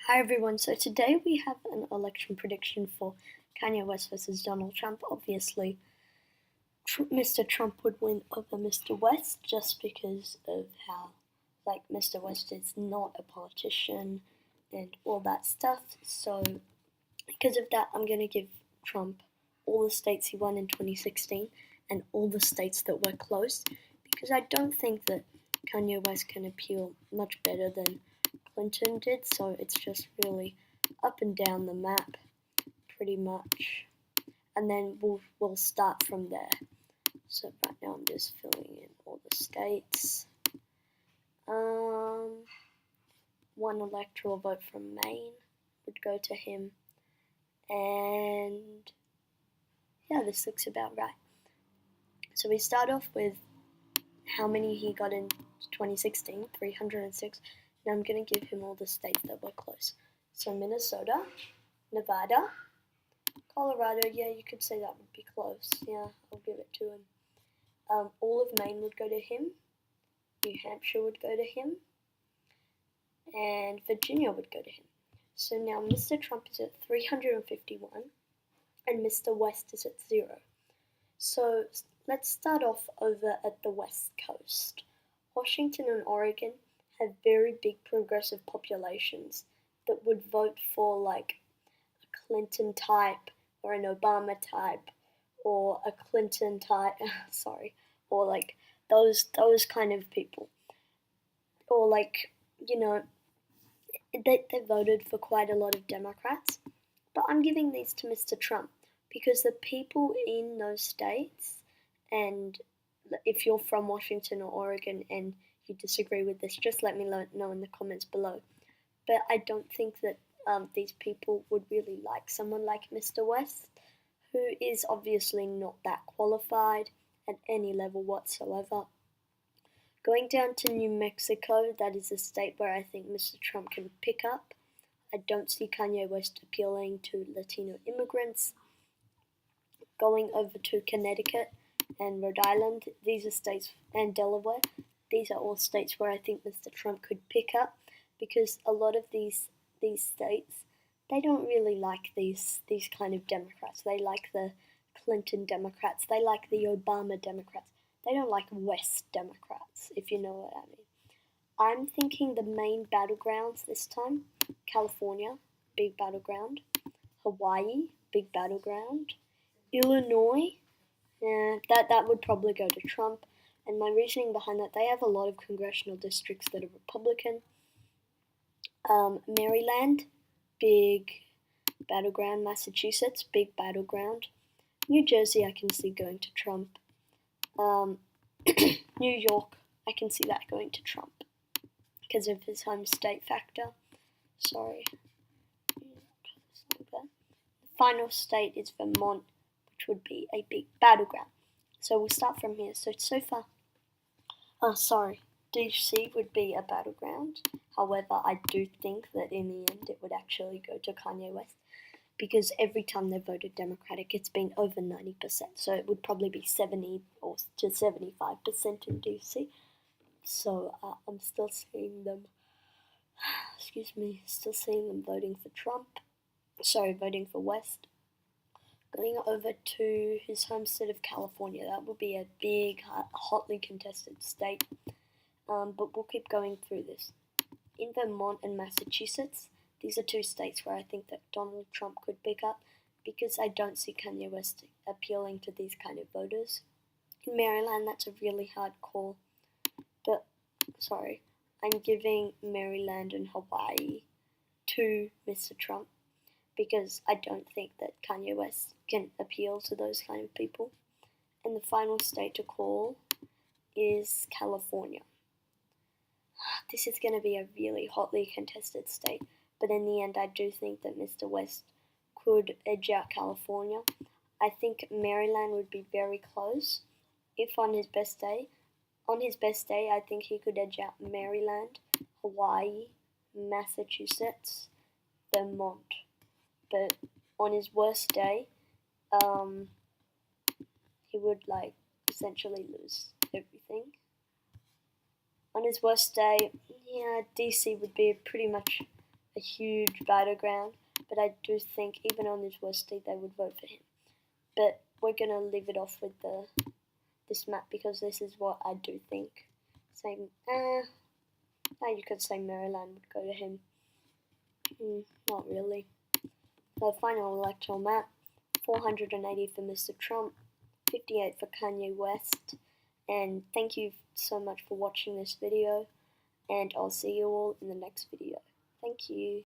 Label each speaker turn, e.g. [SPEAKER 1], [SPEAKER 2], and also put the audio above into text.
[SPEAKER 1] Hi everyone, so today we have an election prediction for Kanye West versus Donald Trump. Obviously, Mr. Trump would win over Mr. West just because of how, Mr. West is not a politician and all that stuff. So, because of that, I'm going to give Trump all the states he won in 2016 and all the states that were close because I don't think that Kanye West can appeal much better than Clinton did, so it's just really up and down the map, pretty much. And then we'll start from there. So right now I'm just filling in all the states. One electoral vote from Maine would go to him, and yeah, this looks about right. So we start off with how many he got in 2016, 306. Now I'm going to give him all the states that were close. So Minnesota, Nevada, Colorado, yeah, you could say that would be close. Yeah, I'll give it to him. All of Maine would go to him. New Hampshire would go to him. And Virginia would go to him. So now Mr. Trump is at 351 and Mr. West is at 0. So let's start off over at the West Coast. Washington and Oregon have very big progressive populations that would vote for like a Clinton type or an Obama type or a Clinton type, or like those kind of people. Or like, you know, they voted for quite a lot of Democrats. But I'm giving these to Mr. Trump because the people in those states, and if you're from Washington or Oregon and you disagree with this, just let me know in the comments below. But I don't think that these people would really like someone like Mr. West, who is obviously not that qualified at any level whatsoever. Going down to New Mexico, that is a state where I think Mr. Trump can pick up. I don't see Kanye West appealing to Latino immigrants. Going over to Connecticut and Rhode Island, these are states, and Delaware, these are all states where I think Mr. Trump could pick up because a lot of these states, they don't really like these kind of Democrats. They like the Clinton Democrats. They like the Obama Democrats. They don't like West Democrats, if you know what I mean. I'm thinking the main battlegrounds this time: California, big battleground; Hawaii, big battleground; Illinois, that would probably go to Trump. And my reasoning behind that, they have a lot of congressional districts that are Republican. Maryland, big battleground. Massachusetts, big battleground. New Jersey, I can see going to Trump. New York, I can see that going to Trump because of his home state factor. Sorry. The final state is Vermont, which would be a big battleground. So we'll start from here. So far, DC would be a battleground. However, I do think that in the end it would actually go to Kanye West because every time they voted Democratic, it's been over 90%. So it would probably be 70 or to 75% in DC. So I'm still seeing them. Still seeing them voting for Trump. Voting for West. Going over to his home state of California, that would be a big, hotly contested state. But we'll keep going through this. In Vermont and Massachusetts, these are two states where I think that Donald Trump could pick up because I don't see Kanye West appealing to these kind of voters. In Maryland, that's a really hard call. But, I'm giving Maryland and Hawaii to Mr. Trump because I don't think that Kanye West can appeal to those kind of people. And the final state to call is California. This is going to be a really hotly contested state, but in the end I do think that Mr. West could edge out California. I think Maryland would be very close. If on his best day, I think he could edge out Maryland, Hawaii, Massachusetts, Vermont. But on his worst day, he would essentially lose everything. On his worst day, yeah, DC would be pretty much a huge battleground, but I do think even on his worst day they would vote for him. But we're gonna leave it off with this map because this is what I do think. Saying, you could say Maryland would go to him. Not really. The final electoral map, 480 for Mr. Trump, 58 for Kanye West, and thank you so much for watching this video, and I'll see you all in the next video. Thank you.